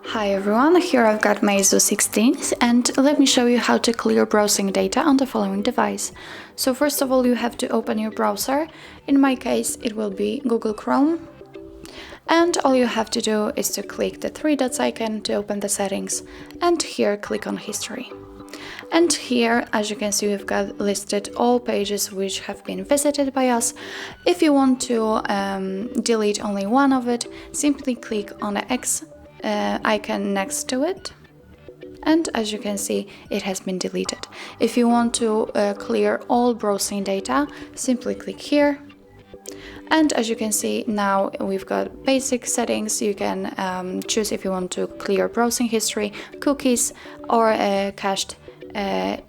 Hi everyone, here I've got MEIZU 16th and let me show you how to clear browsing data on the following device. So first of all you have to open your browser. In my case it will be Google Chrome. And all you have to do is to click the three dots icon to open the settings and here click on history. And here, as you can see, we've got listed all pages which have been visited by us. If you want to delete only one of it, simply click on the X icon next to it. And as you can see, it has been deleted. If you want to clear all browsing data, simply click here. And as you can see, now we've got basic settings. You can choose if you want to clear browsing history, cookies, or cached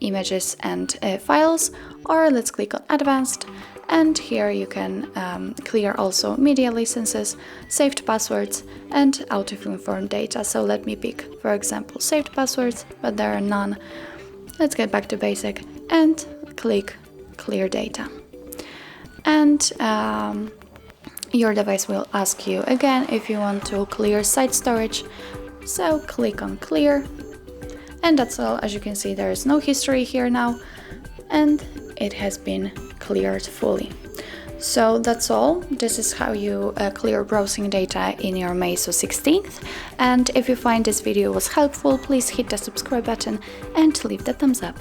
images and files, or let's click on advanced. And here you can clear also media licenses, saved passwords, and out of informed data. So let me pick, for example, saved passwords, but there are none. Let's get back to basic and click clear data. And your device will ask you again if you want to clear site storage. So click on clear. And that's all. As you can see, there is no history here now. And it has been cleared fully. So that's all. This is how you clear browsing data in your MEIZU 16th. And if you find this video was helpful, please hit the subscribe button and leave the thumbs up.